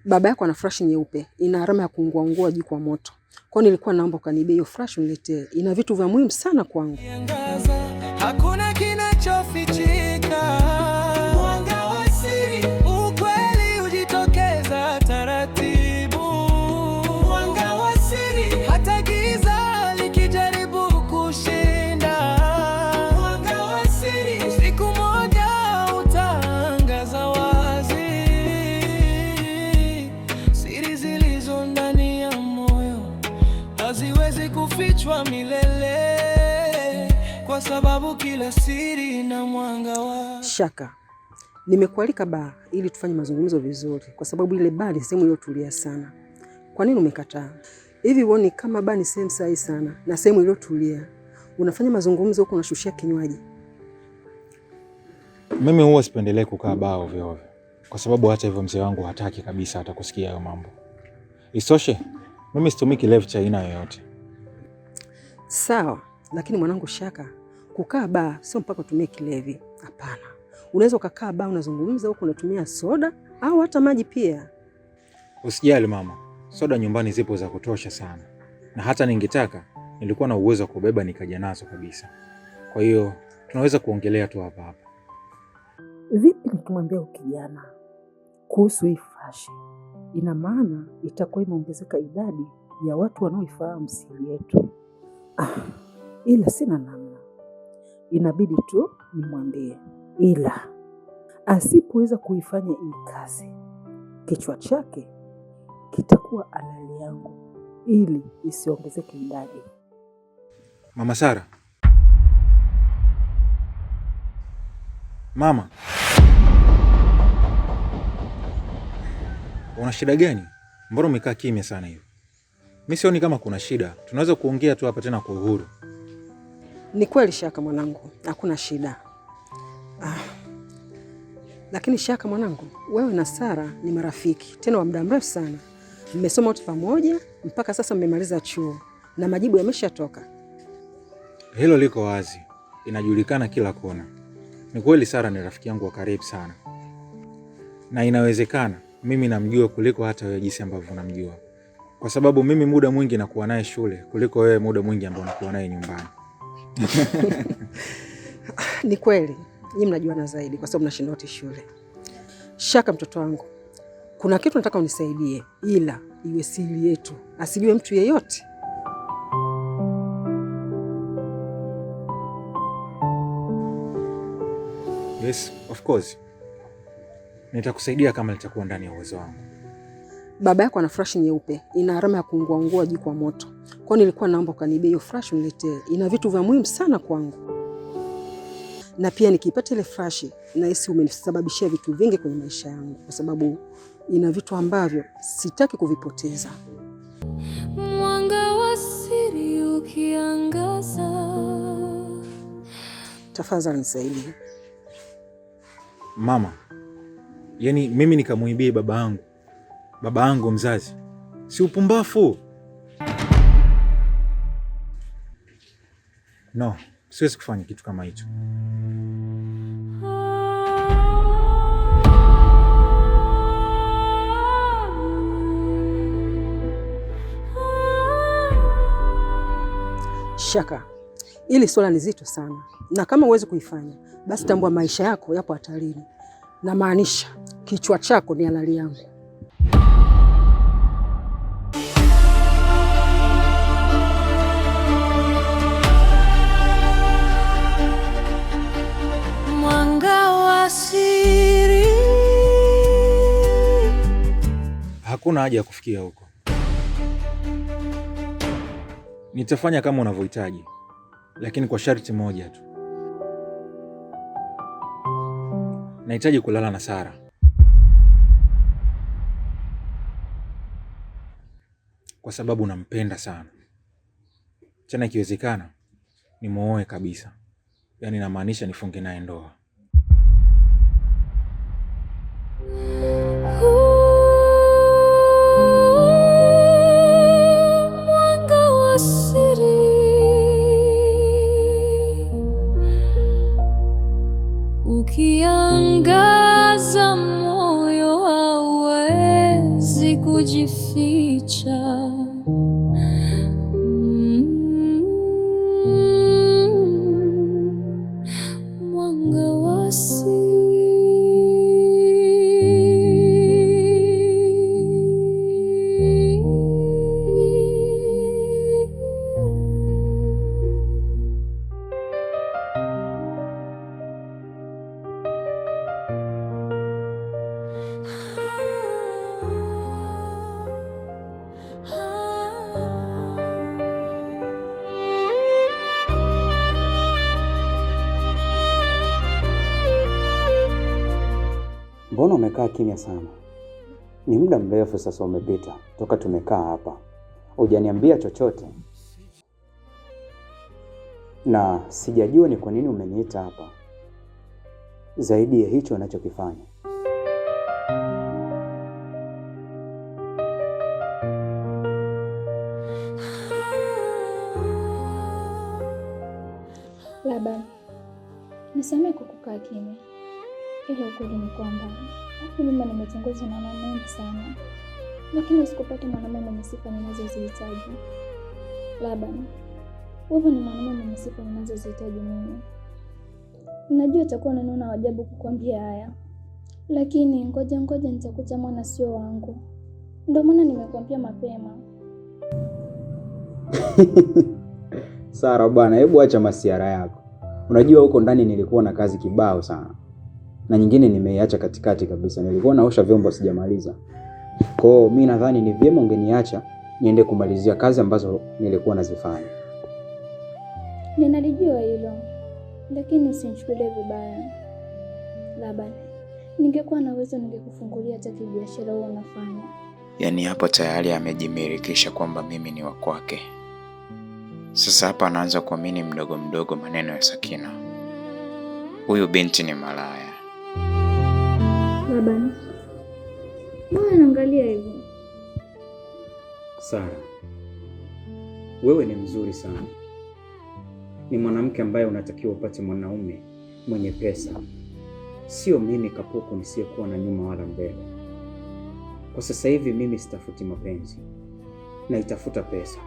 Baba yako ana flash nyeupe, ina alama ya kuungua juu kwa moto. Kwa nilikuwa naomba ukanibie hiyo flash uniletee. Ina vitu vya muhimu sana kwangu. Hakuna kinachofichika. Mwanga wa siri, ukweli hujitokeza taratibu. Mwanga wa siri, hata giza likijaribu kushinda. Mwanga wa siri, siku moja utaangaza wazi. Siri zilizo ndani ya moyo haziwezi kufichwa milele, kwa sababu kila siri na mwanga wa Shaka, nimekualika baa ili tufanye mazungumzo vizuri, kwa sababu ile baa ni sehemu iliyotulia sana. Kwa nini umekataa? Hivi uone kama baa ni sehemu sahihi sana na sehemu iliyotulia, unafanya mazungumzo huko unashushia kinywaji? Mimi huwa sipendelee kukaa baa ovyo ovyo, kwa sababu hata hivyo mzee wangu hataki kabisa hata kusikia hayo mambo. Isoshe, mimi situmiki kilevi cha aina yoyote. Sawa, lakini mwanangu Shaka, kukaa baa sio mpaka utumie kilevi. Hapana. Unaweza ukakaa baa unazungumza huko unatumia soda au hata maji pia. Usijali mama, soda nyumbani zipo za kutosha sana. Na hata ningetaka, nilikuwa na uwezo wa kubeba nikaja nazo kabisa. Kwa hiyo, tunaweza kuongelea tu hapa hapa. Vipi nikimwambia ukijana kuhusu hii flash? Ina maana itakuwa imeongezeka idadi ya watu wanaoifahamu siri yetu. Ila sina namna, inabidi tu nimwambie. Ila asipoweza kuifanya hii kazi, kichwa chake kitakuwa halali yangu, ili isiongezeke idadi. Mama Sara. Mama, una shida gani? Mbona umekaa kimya sana hivi? Mimi sioni kama kuna shida. Tunaweza kuongea tu hapa tena kwa uhuru. Ni kweli Shaka mwanangu, hakuna shida. Lakini Shaka mwanangu, wewe na Sara ni marafiki tena wa muda mrefu sana. Mmesoma wote pamoja mpaka sasa mmemaliza chuo na majibu yameshatoka. Hilo liko wazi. Inajulikana kila kona. Ni kweli Sara ni rafiki yangu wa karibu sana. Na inawezekana mimi namjua kuliko hata wewe jinsi ambavyo unamjua. Kwa sababu mimi muda mwingi nakuwa naye shule kuliko wewe muda mwingi ambao unakuwa naye nyumbani. Ni kweli, nyinyi mnajuana zaidi kwa sababu mnashinda wote shule. Shaka mtoto wangu, kuna kitu nataka unisaidie, ila iwe siri yetu, asijue mtu yeyote. Yes, of course. Nitakusaidia kama litakuwa ndani ya uwezo wangu. Baba yako ana flash nyeupe, ina alama ya kuungua juu kwa moto. Kwa nilikuwa naomba ukanibie hiyo flash uniletee. Ina vitu vya muhimu sana kwangu. Na pia nikipata ile flash, nahisi umenisababishia vitu vingi kwenye maisha yangu, kwa sababu ina vitu ambavyo sitaki kuvipoteza. mwanga wa siri ukiangaza. Tafadhali nisaidie. Mama, yani mimi nikamuibie baba yangu mzazi. Si upumbafu? No, siwezi kufanya kitu kama hicho. Shaka, ili swala ni zito sana. Na kama huwezi kuifanya, basi tambua maisha yako yapo hatarini. Na maanisha, kichwa chako ni halali yangu. Mwanga wa siri. Hakuna haja ya kufikia huko. Nitafanya kama unavyohitaji, lakini kwa sharti moja tu. Nahitaji kulala na Sara. Kwa sababu nampenda sana. Tena ikiwezekana nimuoe kabisa. Yaani namaanisha nifunge naye ndoa. Mwanga wa siri ukiangaza, moyo hauwezi kujificha. Mwanga wa siri. Mbona umekaa kimya sana? Ni muda mrefu sasa umepita toka tumekaa hapa. Hujaniambia chochote. Na sijajua ni kwa nini umeniita hapa. Zaidi ya hicho unachokifanya. Laban, nisamehe kwa kukaa kimya. Ila ukweli ni kwamba hapo nyuma nimetongozwa na mambo mengi sana, lakini sikupata mwanamume mwenye sifa ninazozihitaji. Laban, wewe ni mwanamume mwenye sifa ninazozihitaji mimi. Najua itakuwa naona ajabu kukwambia haya, lakini ngoja nitakuta mwana sio wangu. Ndio maana nimekwambia mapema. Sara bwana, hebu acha masiara yako. Unajua huko ndani nilikuwa na kazi kibao sana. Na nyingine nimeiacha katikati kabisa. Nilikuwa naosha vyombo sijamaliza. Kwa hiyo mimi nadhani ni vyema ungeniacha niende kumalizia kazi ambazo nilikuwa nazifanya. Ninalijua hilo, lakini usinichukulie vibaya. Laban, ningekuwa na uwezo ningekufungulia hata kibiashara wewe unafanya. Yaani hapo tayari amejimirikisha kwamba mimi ni wa kwake. Sasa hapa anaanza kuamini mdogo mdogo maneno ya Sakina. Huyu binti ni malaya. Laban, mbona unaangalia hivyo? Sara, wewe ni mzuri sana. Ni mwanamke ambaye unatakiwa upate mwanaume mwenye pesa. Sio mimi kapuku nisiyekuwa na nyuma wala mbele. Kwa sasa hivi mimi sitafuti mapenzi. Naitafuta pesa.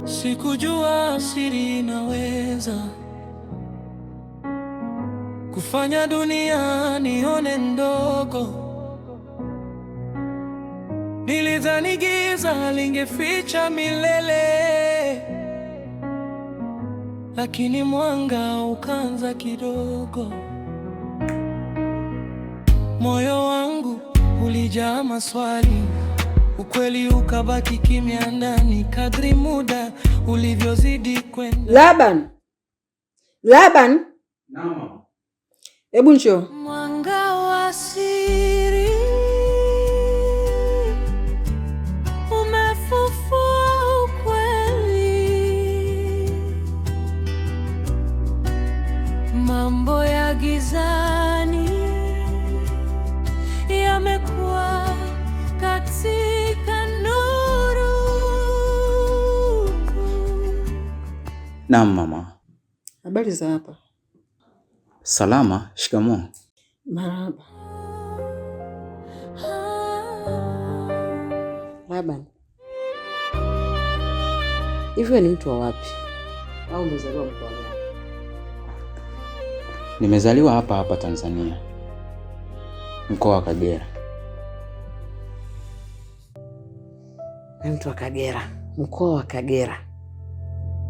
Sikujua siri inaweza kufanya dunia nione ndogo. Nilidhani giza lingeficha milele, lakini mwanga ukaanza kidogo. Moyo wangu ulijaa maswali, ukweli ukabaki kimya ndani kadri muda ulivyozidi kwenda. Laban. Naam. Hebu njoo. Mwanga wa siri umefufua ukweli. Mambo ya gizani yamekuwa katika nuru. Naam mama. Habari za hapa? Salama, shikamoo. Marahaba. Laban, hivyo ni mtu wa wapi? Au umezaliwa mkoa gani? Nimezaliwa hapa hapa Tanzania. Mkoa wa Kagera. ni mtu wa Kagera, mkoa wa Kagera.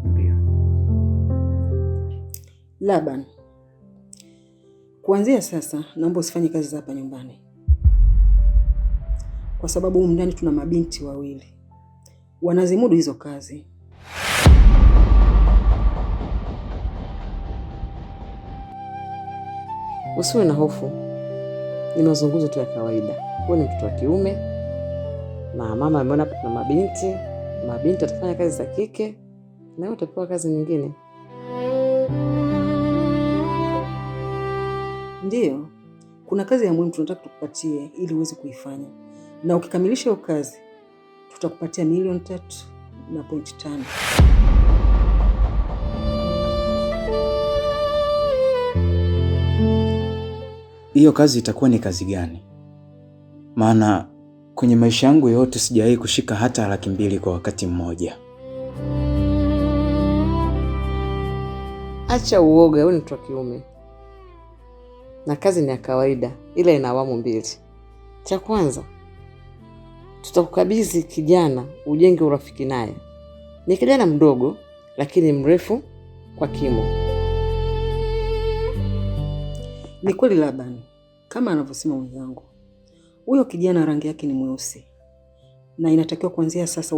Ndio. Laban, kuanzia sasa naomba usifanye kazi za hapa nyumbani, kwa sababu humu ndani tuna mabinti wawili wanazimudu hizo kazi. Usiwe na hofu, ni mazungumzo tu ya kawaida. Wewe ni mtoto wa kiume na mama ameona hapa tuna mabinti watafanya kazi za kike na wewe utapewa kazi nyingine. Ndiyo, kuna kazi ya muhimu tunataka tukupatie ili uweze kuifanya, na ukikamilisha hiyo kazi tutakupatia 3.5 milioni. Hiyo kazi itakuwa ni kazi gani? Maana kwenye maisha yangu yote sijawahi kushika hata 200,000 kwa wakati mmoja. Acha uoga, wewe ni mtu wa kiume. Na kazi ni ya kawaida, ila ina awamu 2. Cha kwanza, tutakukabidhi kijana ujenge urafiki naye. Ni kijana mdogo lakini mrefu kwa kimo. Ni kweli Laban, kama anavyosema mwenzangu, huyo kijana rangi yake ni mweusi na inatakiwa kuanzia sasa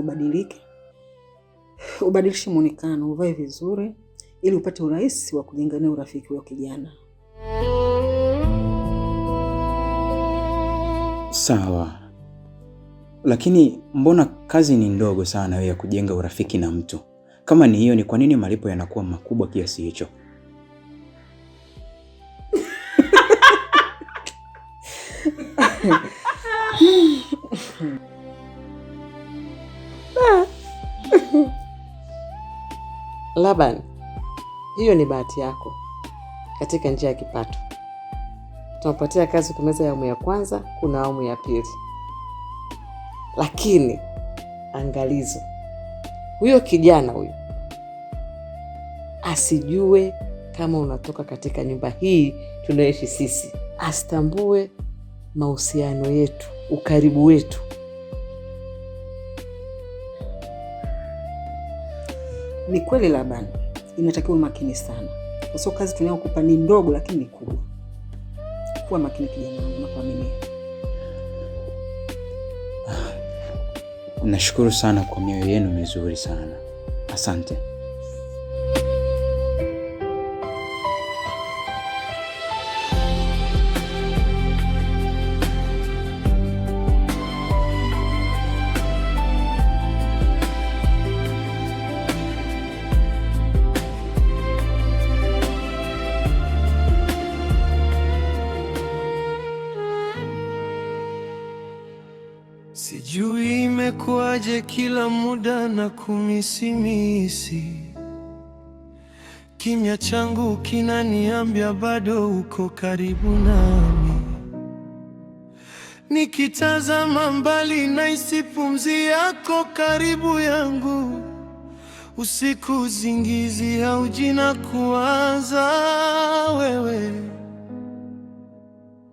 ubadilishe muonekano, uvae vizuri ili upate urahisi wa kujenga naye urafiki huyo kijana. Sawa. Lakini mbona kazi ni ndogo sana wewe ya kujenga urafiki na mtu? Kama ni hiyo, ni kwa nini malipo yanakuwa makubwa kiasi hicho? Laban, hiyo ni bahati yako katika njia ya kipato. Tunapatia kazi kumeza ya awamu ya kwanza, kuna awamu ya pili. Lakini angalizo, huyo kijana huyo asijue kama unatoka katika nyumba hii tunayoishi sisi. Asitambue mahusiano yetu, ukaribu wetu. Ni kweli Laban, inatakiwa makini sana, kwa sababu kazi tunayokupa ni ndogo lakini ni kubwa. Kuwa makini kijana wangu, nakuaminia. Nashukuru sana kwa mioyo yenu mizuri sana. Asante. Sijui imekuwaje kila muda na kumisimisi. Kimya changu kinaniambia bado uko karibu nami. Nikitazama mbali nahisi pumzi yako karibu yangu. Usiku usingizi hauji na kuanza wewe.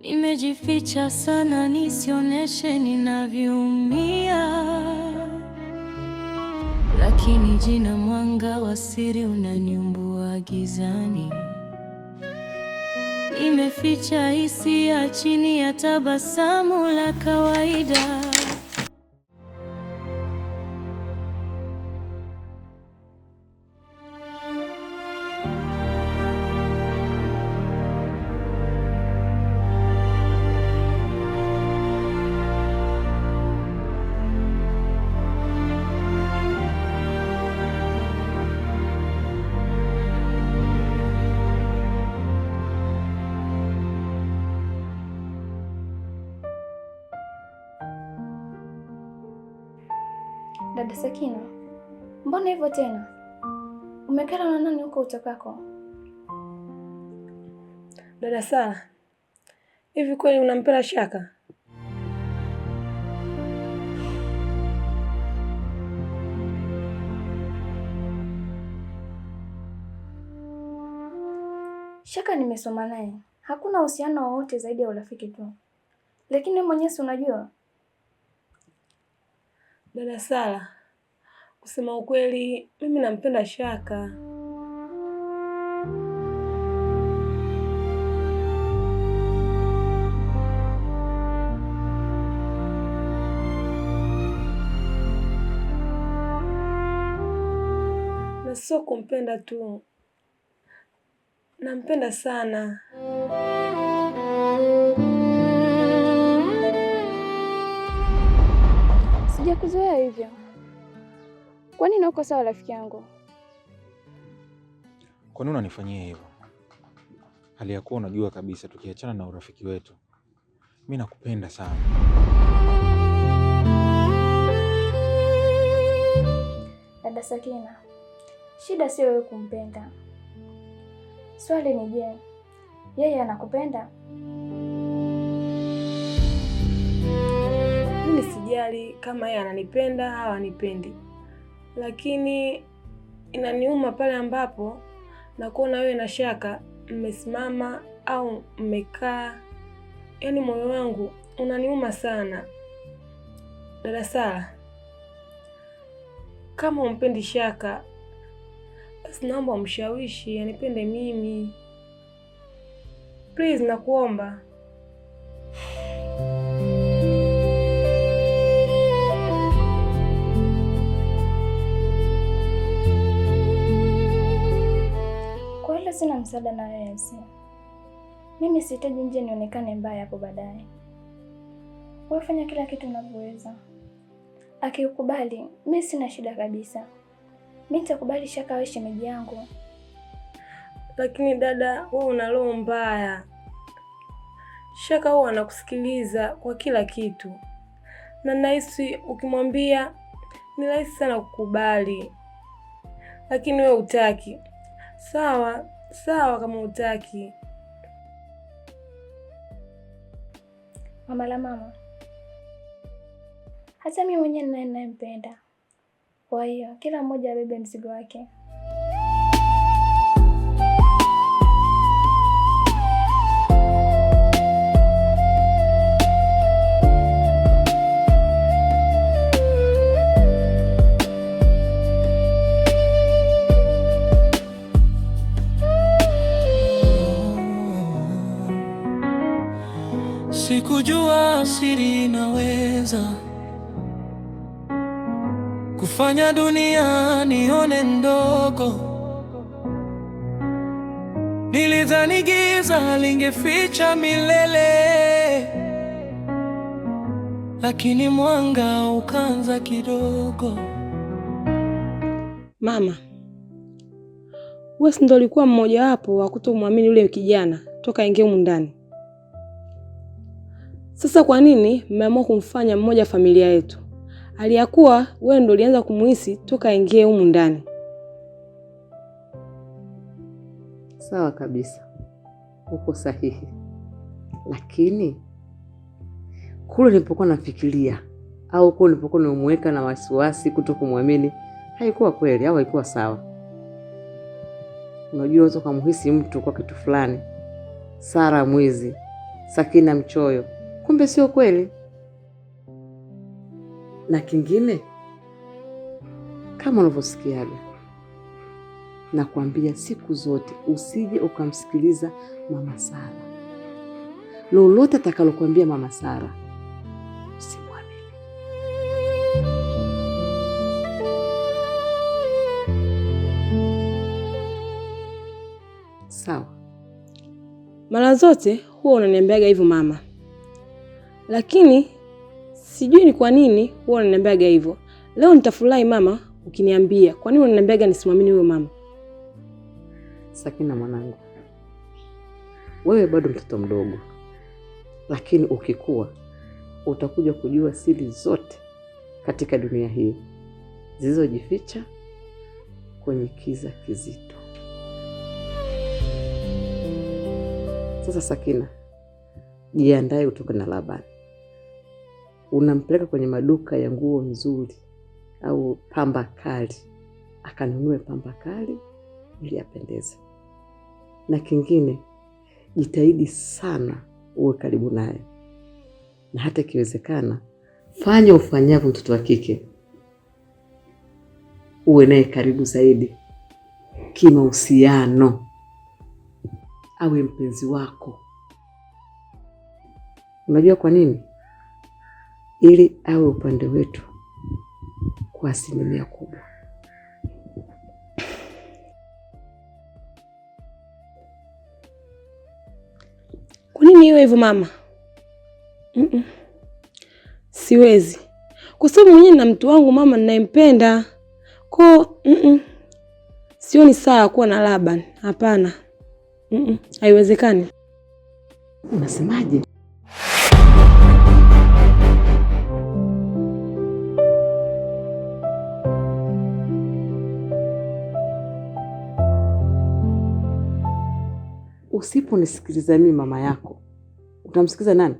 Nimejificha sana nisioneshe ninavyoumia, lakini jina mwanga wa siri unaniumbua gizani. Nimeficha hisia chini ya tabasamu la kawaida. Dada Sakina, mbona hivyo tena? Umekera na nani huko utokako? Dada Sara, hivi kweli unampenda Shaka? Shaka nimesoma naye, hakuna uhusiano wowote zaidi ya urafiki tu. Lakini mwenyewe si unajua? Dada Sara, kusema ukweli mimi nampenda Shaka. Na sio kumpenda tu, nampenda sana. Sijakuzoea hivyo. Kwani na uko sawa rafiki yangu? Kwa nini unanifanyia hivyo? Hali ya kuwa unajua kabisa tukiachana na urafiki wetu, mimi nakupenda sana. Dada Sakina, shida sio wewe kumpenda. Swali ni je, yeye anakupenda? Mimi sijali kama yeye ananipenda au anipendi, lakini inaniuma pale ambapo nakuona wewe na Shaka mmesimama au mmekaa. Yaani moyo wangu unaniuma sana. Dada Sara, kama umpendi Shaka, basi naomba umshawishi anipende mimi. Please, nakuomba. Kwa hilo sina msaada na wewe. Mimi sihitaji nje nionekane mbaya hapo baadaye. Wewe fanya kila kitu unavyoweza. Akikubali, mimi sina shida kabisa. Mimi nitakubali Shaka awe shemeji yangu. Lakini dada, wewe una roho mbaya. Shaka huwa anakusikiliza kwa kila kitu, na nahisi ukimwambia ni rahisi sana kukubali. Lakini wewe hutaki. Sawa, sawa kama hutaki. Mama la mama, hata mimi mwenyewe ninayempenda. Kwa hiyo kila mmoja abebe mzigo wake. Sikujua siri inaweza kufanya dunia nione ndogo. Nilidhani giza lingeficha milele, lakini mwanga ukaanza kidogo. Mama, wewe ndio ulikuwa mmoja wapo wa kutomwamini yule kijana toka ingie humu ndani. Sasa kwa nini mmeamua kumfanya mmoja familia yetu? Aliyakuwa wewe ndio ulianza kumuhisi toka ingie humu ndani. Sawa kabisa, uko sahihi, lakini kule nilipokuwa nafikiria au kule nilipokuwa nimemweka na wasiwasi kutokumwamini, haikuwa kweli au haikuwa sawa. Unajua unaweza kumhisi mtu kwa kitu fulani, Sara mwizi, Sakina mchoyo, kumbe sio kweli. Na kingine, kama unavyosikiaga, nakwambia siku zote usije ukamsikiliza Mama Sara. Lolote atakalokuambia Mama Sara, usimwamini. Sawa? Mara zote huwa unaniambiaga hivyo mama, lakini sijui ni kwa nini huwa unaniambiaga hivyo. Leo nitafurahi mama ukiniambia kwa nini unaniambiaga nisimwamini huyo mama. Sakina mwanangu, wewe bado mtoto mdogo, lakini ukikua utakuja kujua siri zote katika dunia hii zilizojificha kwenye kiza kizito. Sasa Sakina, jiandae utoke na Labani. Unampeleka kwenye maduka ya nguo nzuri au pamba kali, akanunue pamba kali ili apendeze. Na kingine, jitahidi sana uwe karibu naye, na hata ikiwezekana fanya ufanyavyo mtoto wa kike uwe naye karibu zaidi kimahusiano, awe mpenzi wako. Unajua kwa nini? Ili awe upande wetu kwa asilimia kubwa. Kwa nini iwe hivyo mama? Siwezi, kwa sababu mwenyewe na mtu wangu mama ninayempenda. Sioni sawa kuwa na Laban. Hapana, haiwezekani. Unasemaje? Usiponisikiliza mimi mama yako, utamsikiza nani?